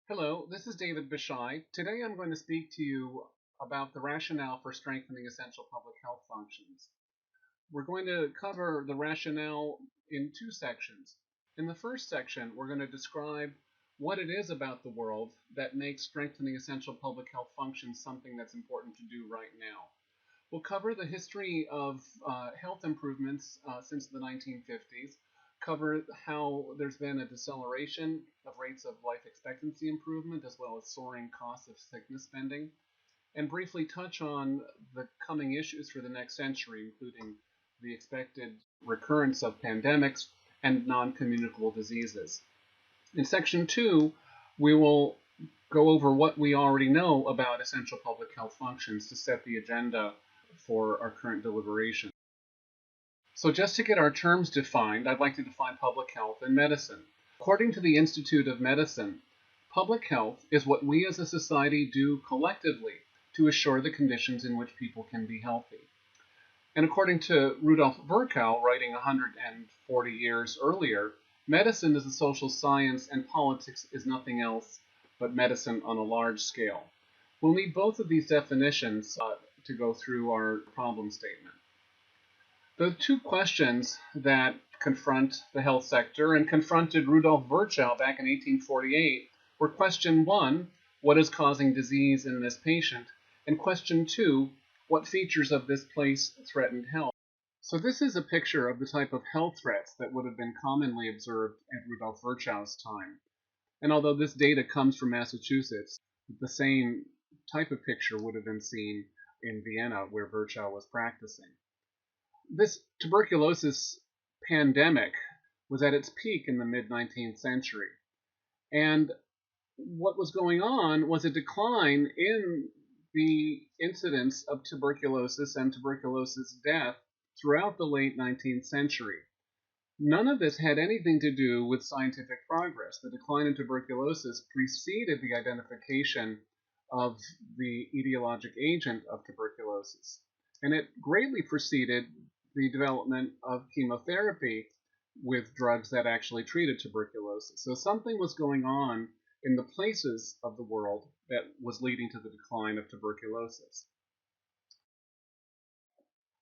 Hello, this is David Bishai. Today I'm going to speak to you about the rationale for strengthening essential public health functions. We're going to cover the rationale in two sections. In the first section, we're going to describe what it is about the world that makes strengthening essential public health functions something that's important to do right now. We'll cover the history of health improvements since the 1950s, cover how there's been a deceleration of rates of life expectancy improvement as well as soaring costs of sickness spending, and briefly touch on the coming issues for the next century, including the expected recurrence of pandemics and non-communicable diseases. In section 2, we will go over what we already know about essential public health functions to set the agenda for our current deliberation. So just to get our terms defined, I'd like to define public health and medicine. According to the Institute of Medicine, public health is what we as a society do collectively to assure the conditions in which people can be healthy. And according to Rudolf Virchow, writing 140 years earlier, medicine is a social science and politics is nothing else but medicine on a large scale. We'll need both of these definitions to go through our problem statement. The two questions that confront the health sector and confronted Rudolf Virchow back in 1848 were question 1, what is causing disease in this patient? And question 2, what features of this place threatened health? So this is a picture of the type of health threats that would have been commonly observed at Rudolf Virchow's time. And although this data comes from Massachusetts, the same type of picture would have been seen in Vienna where Virchow was practicing. This tuberculosis pandemic was at its peak in the mid-19th century. And what was going on was a decline in the incidence of tuberculosis and tuberculosis death throughout the late 19th century. None of this had anything to do with scientific progress. The decline in tuberculosis preceded the identification of the etiologic agent of tuberculosis, and it greatly preceded the development of chemotherapy with drugs that actually treated tuberculosis. So something was going on in the places of the world that was leading to the decline of tuberculosis.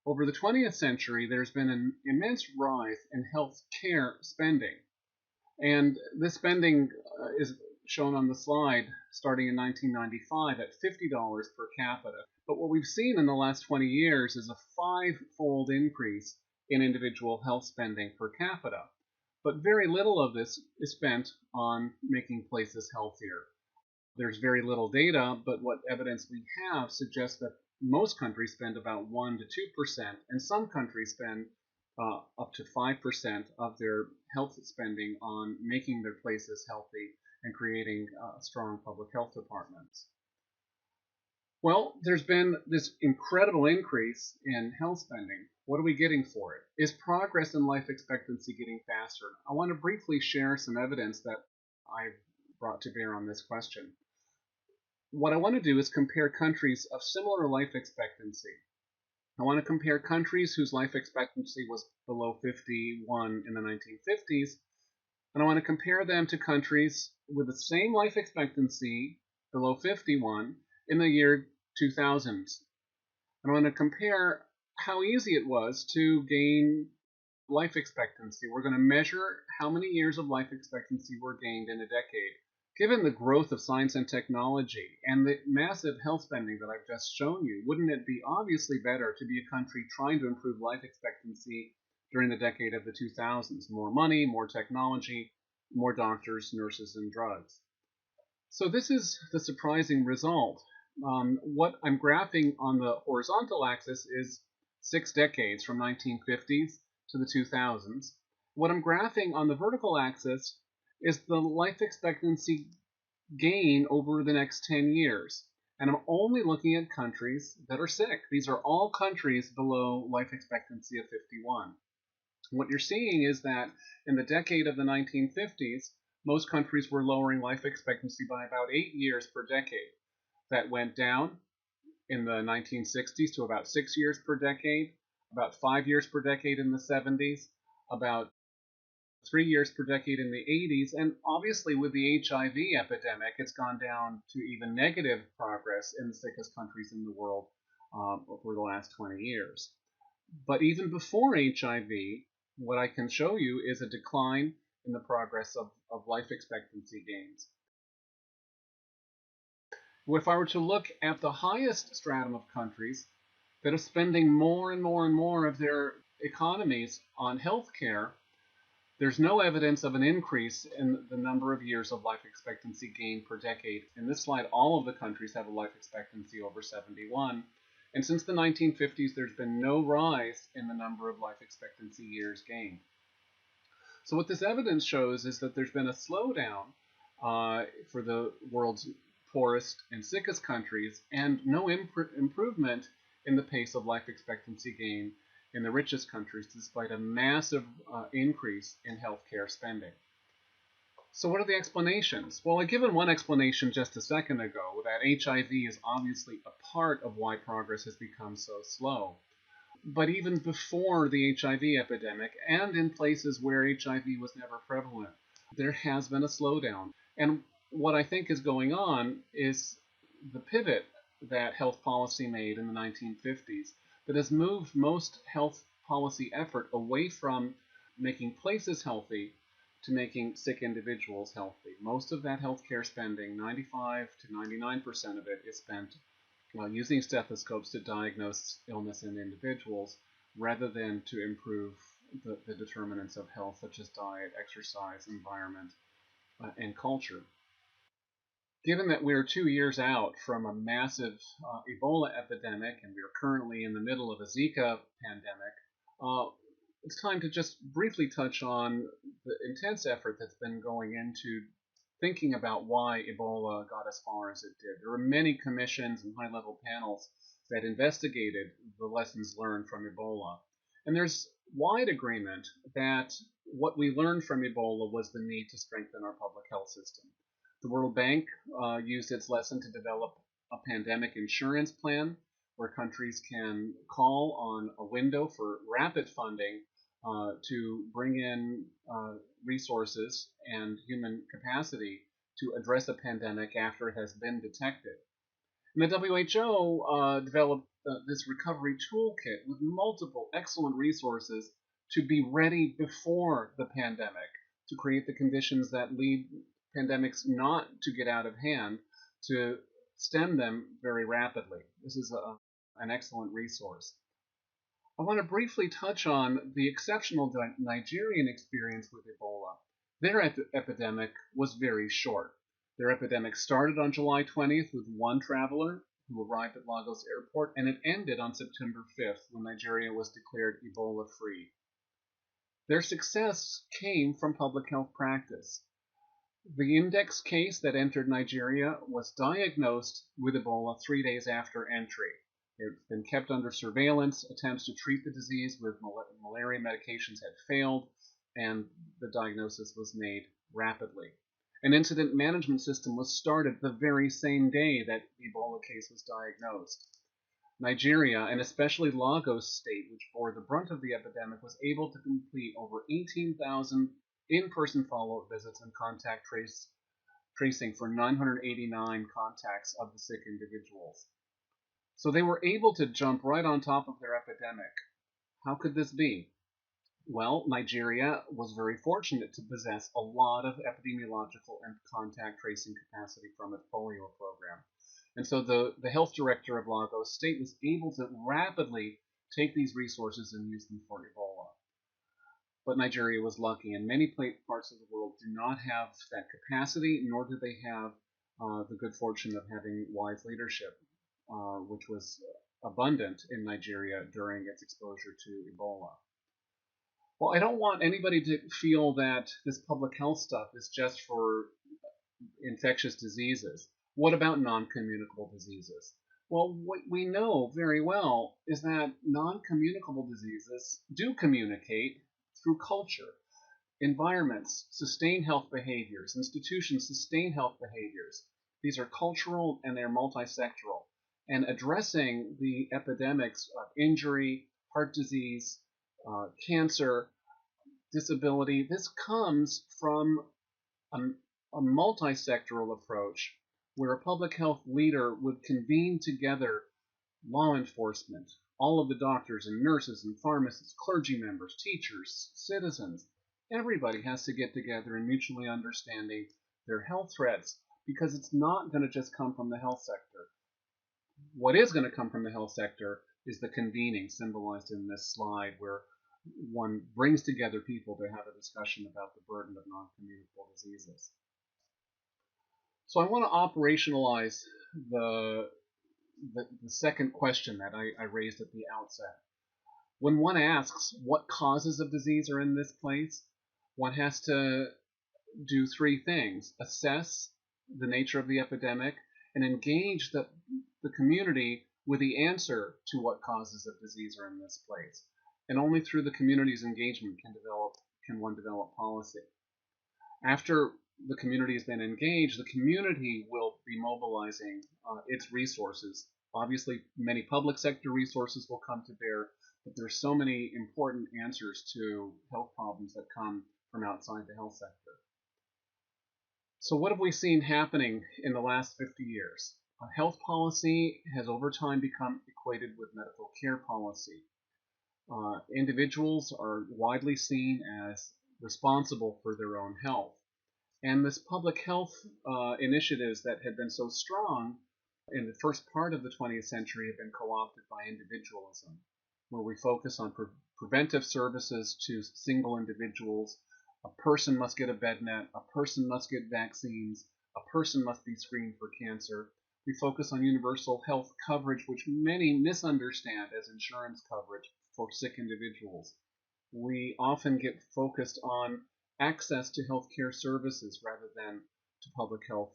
Over the 20th century, there's been an immense rise in health care spending. And this spending is shown on the slide starting in 1995 at $50 per capita. But what we've seen in the last 20 years is a five-fold increase in individual health spending per capita. But very little of this is spent on making places healthier. There's very little data, but what evidence we have suggests that most countries spend about 1 to 2%, and some countries spend up to 5% of their health spending on making their places healthy and creating strong public health departments. Well, there's been this incredible increase in health spending. What are we getting for it? Is progress in life expectancy getting faster? I want to briefly share some evidence that I've brought to bear on this question. What I want to do is compare countries of similar life expectancy. I want to compare countries whose life expectancy was below 51 in the 1950s, and I want to compare them to countries with the same life expectancy below 51 in the year 2000. And I want to compare how easy it was to gain life expectancy. We're going to measure how many years of life expectancy were gained in a decade. Given the growth of science and technology and the massive health spending that I've just shown you, wouldn't it be obviously better to be a country trying to improve life expectancy during the decade of the 2000s? More money, more technology, more doctors, nurses, and drugs. So this is the surprising result. What I'm graphing on the horizontal axis is 6 decades from 1950s to the 2000s. What I'm graphing on the vertical axis is the life expectancy gain over the next 10 years. And I'm only looking at countries that are sick. These are all countries below life expectancy of 51. What you're seeing is that in the decade of the 1950s, most countries were lowering life expectancy by about 8 years per decade. That went down in the 1960s to about 6 years per decade, about 5 years per decade in the 70s, about 3 years per decade in the 80s, and obviously with the HIV epidemic, it's gone down to even negative progress in the sickest countries in the world over the last 20 years. But even before HIV, what I can show you is a decline in the progress of life expectancy gains. If I were to look at the highest stratum of countries that are spending more and more and more of their economies on healthcare, there's no evidence of an increase in the number of years of life expectancy gain per decade. In this slide, all of the countries have a life expectancy over 71. And since the 1950s, there's been no rise in the number of life expectancy years gained. So what this evidence shows is that there's been a slowdown for the world's poorest and sickest countries, and no improvement in the pace of life expectancy gain in the richest countries, despite a massive increase in healthcare spending. So what are the explanations? Well, I've given one explanation just a second ago, that HIV is obviously a part of why progress has become so slow. But even before the HIV epidemic, and in places where HIV was never prevalent, there has been a slowdown. And what I think is going on is the pivot that health policy made in the 1950s that has moved most health policy effort away from making places healthy to making sick individuals healthy. Most of that healthcare spending, 95 to 99% of it, is spent using stethoscopes to diagnose illness in individuals rather than to improve the determinants of health, such as diet, exercise, environment, and culture. Given that we're 2 years out from a massive Ebola epidemic, and we are currently in the middle of a Zika pandemic, it's time to just briefly touch on the intense effort that's been going into thinking about why Ebola got as far as it did. There were many commissions and high-level panels that investigated the lessons learned from Ebola. And there's wide agreement that what we learned from Ebola was the need to strengthen our public health system. The World Bank used its lesson to develop a pandemic insurance plan where countries can call on a window for rapid funding to bring in resources and human capacity to address a pandemic after it has been detected. And the WHO developed this recovery toolkit with multiple excellent resources to be ready before the pandemic, to create the conditions that lead pandemics not to get out of hand, to stem them very rapidly. This is an excellent resource. I want to briefly touch on the exceptional Nigerian experience with Ebola. Their epidemic was very short. Their epidemic started on July 20th with one traveler who arrived at Lagos Airport, and it ended on September 5th when Nigeria was declared Ebola-free. Their success came from public health practice. The index case that entered Nigeria was diagnosed with Ebola 3 days after entry. It's been kept under surveillance. Attempts to treat the disease with malaria medications had failed, and the diagnosis was made rapidly. An incident management system was started the very same day that the Ebola case was diagnosed. Nigeria, and especially Lagos State, which bore the brunt of the epidemic, was able to complete over 18,000 in-person follow-up visits and contact tracing for 989 contacts of the sick individuals. So they were able to jump right on top of their epidemic. How could this be? Well, Nigeria was very fortunate to possess a lot of epidemiological and contact tracing capacity from its polio program. And so the health director of Lagos State was able to rapidly take these resources and use them for Ebola. But Nigeria was lucky, and many parts of the world do not have that capacity, nor do they have the good fortune of having wise leadership, which was abundant in Nigeria during its exposure to Ebola. Well, I don't want anybody to feel that this public health stuff is just for infectious diseases. What about non-communicable diseases? Well, what we know very well is that non-communicable diseases do communicate through culture. Environments sustain health behaviors. Institutions sustain health behaviors. These are cultural and they're multisectoral. And addressing the epidemics of injury, heart disease, cancer, disability, this comes from a, a multi-sectoral approach where a public health leader would convene together law enforcement, all of the doctors and nurses and pharmacists, clergy members, teachers, citizens. Everybody has to get together and mutually understanding their health threats, because it's not going to just come from the health sector. What is going to come from the health sector is the convening symbolized in this slide, where one brings together people to have a discussion about the burden of non-communicable diseases. So I want to operationalize the, the second question that I raised at the outset. When one asks what causes of disease are in this place, one has to do three things: assess the nature of the epidemic and engage the community with the answer to what causes of disease are in this place. And only through the community's engagement can one develop policy. After the community has been engaged, the community will be mobilizing its resources. Obviously, many public sector resources will come to bear, but there's so many important answers to health problems that come from outside the health sector. So what have we seen happening in the last 50 years? Health policy has over time become equated with medical care policy. Individuals are widely seen as responsible for their own health. And this public health initiatives that had been so strong in the first part of the 20th century have been co-opted by individualism, where we focus on preventive services to single individuals. A person must get a bed net, a person must get vaccines, a person must be screened for cancer. We focus on universal health coverage, which many misunderstand as insurance coverage for sick individuals. We often get focused on access to healthcare services rather than to public health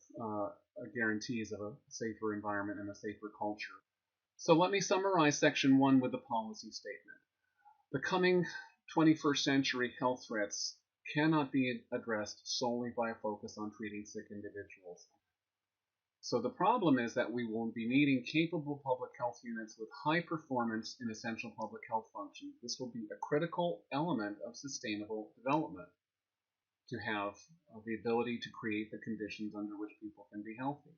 guarantees of a safer environment and a safer culture. So let me summarize section 1 with the policy statement. The coming 21st century health threats cannot be addressed solely by a focus on treating sick individuals. So the problem is that we will be needing capable public health units with high performance in essential public health functions. This will be a critical element of sustainable development, to have the ability to create the conditions under which people can be healthy.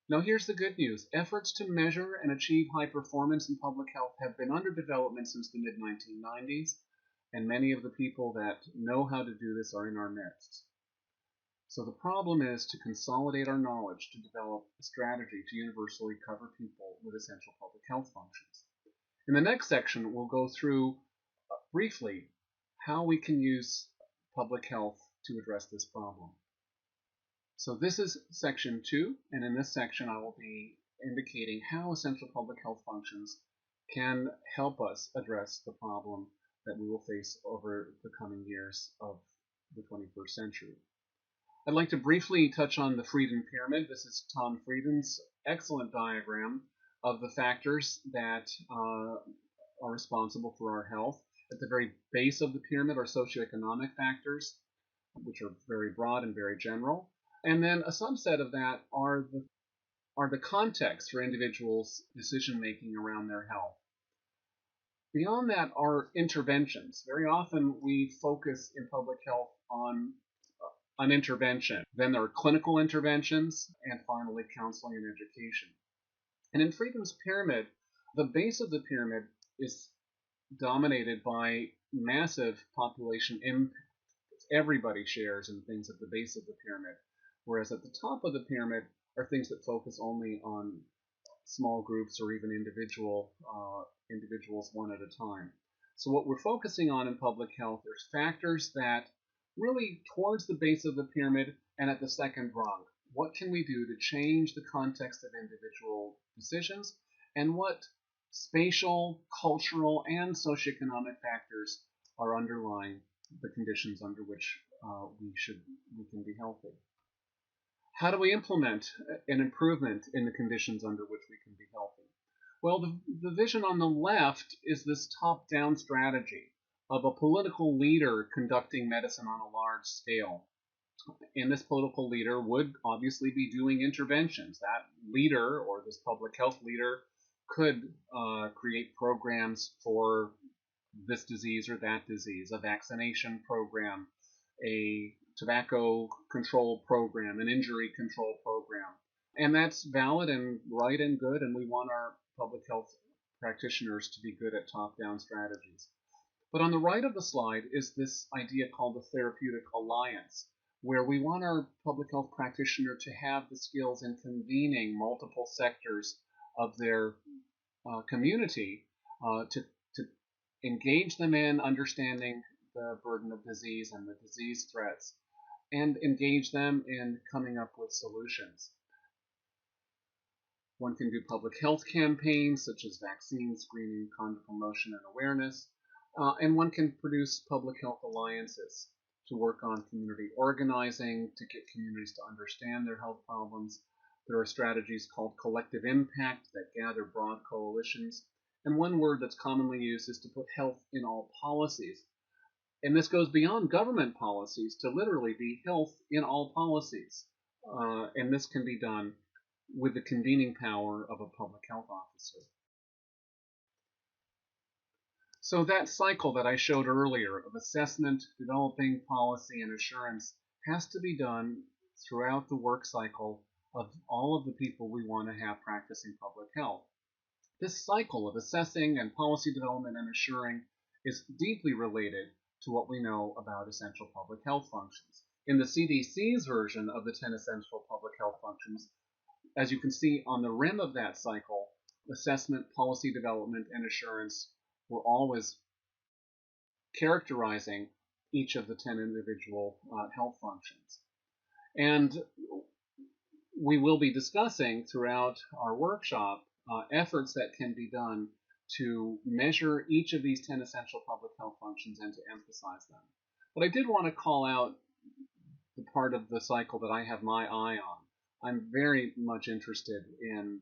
Now here's the good news. Efforts to measure and achieve high performance in public health have been under development since the mid-1990s, and many of the people that know how to do this are in our midst. So the problem is to consolidate our knowledge to develop a strategy to universally cover people with essential public health functions. In the next section, we'll go through briefly how we can use public health to address this problem. So this is section 2, and in this section I will be indicating how essential public health functions can help us address the problem that we will face over the coming years of the 21st century. I'd like to briefly touch on the Frieden Pyramid. This is Tom Frieden's excellent diagram of the factors that are responsible for our health. At the very base of the pyramid are socioeconomic factors, which are very broad and very general. And then a subset of that are the context for individuals' decision-making around their health. Beyond that are interventions. Very often we focus in public health on intervention. Then there are clinical interventions, and finally counseling and education. And in Frieden's pyramid, the base of the pyramid is dominated by massive population impact. Everybody shares in things at the base of the pyramid, whereas at the top of the pyramid are things that focus only on small groups or even individuals one at a time. So what we're focusing on in public health, there's factors that really towards the base of the pyramid and at the second rung. What can we do to change the context of individual decisions, and what spatial, cultural, and socioeconomic factors are underlying the conditions under which we can be healthy? How do we implement an improvement in the conditions under which we can be healthy? Well, the vision on the left is this top-down strategy of a political leader conducting medicine on a large scale. And this political leader would obviously be doing interventions. That leader, or this public health leader, could create programs for this disease or that disease, a vaccination program, a tobacco control program, an injury control program. And that's valid and right and good, and we want our public health practitioners to be good at top-down strategies. But on the right of the slide is this idea called the therapeutic alliance, where we want our public health practitioner to have the skills in convening multiple sectors of their community to engage them in understanding the burden of disease and the disease threats, and engage them in coming up with solutions. One can do public health campaigns such as vaccine screening, condom promotion, and awareness, and one can produce public health alliances to work on community organizing, to get communities to understand their health problems. There are strategies called collective impact that gather broad coalitions. And one word that's commonly used is to put health in all policies. And this goes beyond government policies to literally be health in all policies. And this can be done with the convening power of a public health officer. So that cycle that I showed earlier of assessment, developing policy, and assurance has to be done throughout the work cycle of all of the people we want to have practicing public health. This cycle of assessing and policy development and assuring is deeply related to what we know about essential public health functions. In the CDC's version of the 10 essential public health functions, as you can see on the rim of that cycle, assessment, policy development, and assurance were always characterizing each of the 10 individual health functions. And we will be discussing throughout our workshop efforts that can be done to measure each of these 10 essential public health functions and to emphasize them. But I did want to call out the part of the cycle that I have my eye on. I'm very much interested in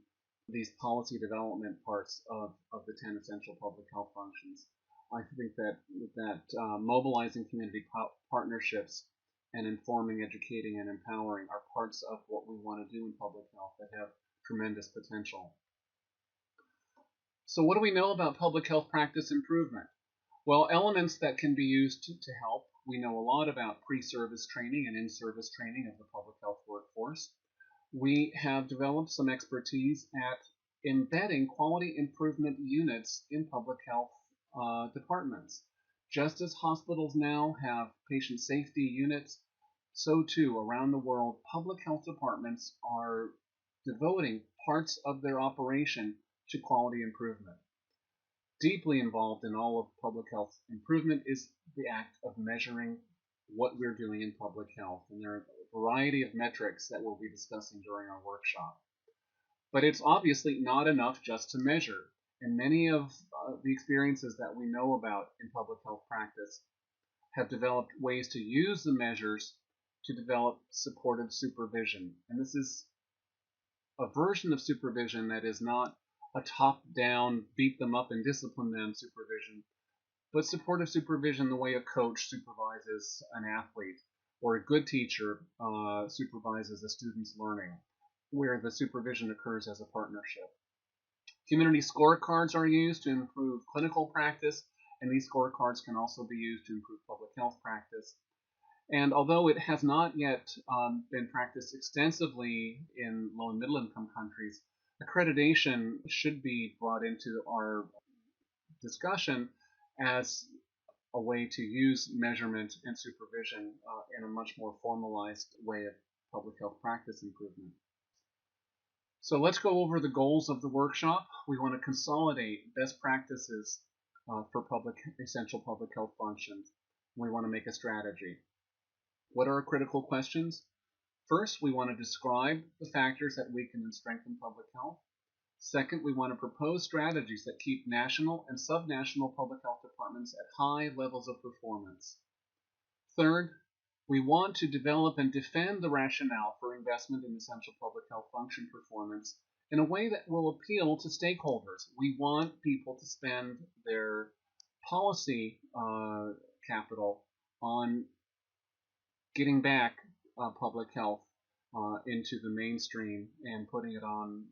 these policy development parts of the 10 essential public health functions. I think that mobilizing community partnerships and informing, educating, and empowering are parts of what we want to do in public health that have tremendous potential. So what do we know about public health practice improvement? Well, elements that can be used to help. We know a lot about pre-service training and in-service training of the public health workforce. We have developed some expertise at embedding quality improvement units in public health departments. Just as hospitals now have patient safety units, so too around the world, public health departments are devoting parts of their operation to quality improvement. Deeply involved in all of public health improvement is the act of measuring what we're doing in public health. And there are a variety of metrics that we'll be discussing during our workshop. But it's obviously not enough just to measure. And many of the experiences that we know about in public health practice have developed ways to use the measures to develop supportive supervision. And this is a version of supervision that is not a top-down, beat them up and discipline them supervision, but supportive supervision the way a coach supervises an athlete or a good teacher supervises a student's learning, where the supervision occurs as a partnership. Community scorecards are used to improve clinical practice, and these scorecards can also be used to improve public health practice. And although it has not yet been practiced extensively in low and middle income countries, accreditation should be brought into our discussion as a way to use measurement and supervision in a much more formalized way of public health practice improvement. So let's go over the goals of the workshop. We want to consolidate best practices for essential public health functions. We want to make a strategy. What are our critical questions? First, we want to describe the factors that weaken and strengthen public health. Second, we want to propose strategies that keep national and subnational public health departments at high levels of performance. Third, we want to develop and defend the rationale for investment in essential public health function performance in a way that will appeal to stakeholders. We want people to spend their policy capital on getting back public health into the mainstream and putting it on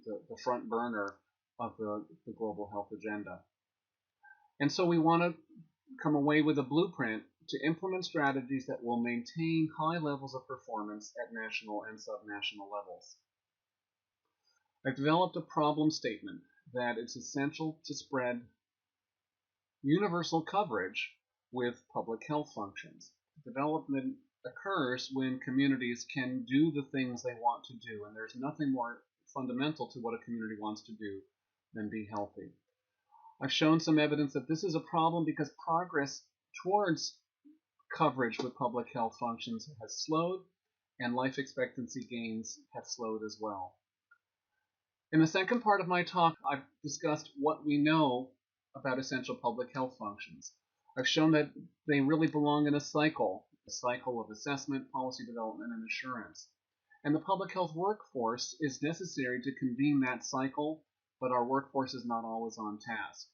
the front burner of the global health agenda. And so we want to come away with a blueprint to implement strategies that will maintain high levels of performance at national and subnational levels. I've developed a problem statement that it's essential to spread universal coverage with public health functions. Development occurs when communities can do the things they want to do, and there's nothing more fundamental to what a community wants to do than be healthy. I've shown some evidence that this is a problem because progress towards coverage with public health functions has slowed, and life expectancy gains have slowed as well. In the second part of my talk, I've discussed what we know about essential public health functions. I've shown that they really belong in a cycle of assessment, policy development, and assurance. And the public health workforce is necessary to convene that cycle, but our workforce is not always on task.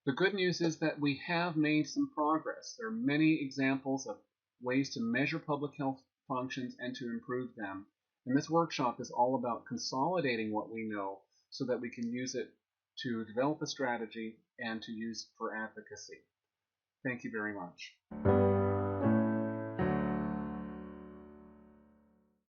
The good news is that we have made some progress. There are many examples of ways to measure public health functions and to improve them. And this workshop is all about consolidating what we know so that we can use it to develop a strategy and to use for advocacy. Thank you very much.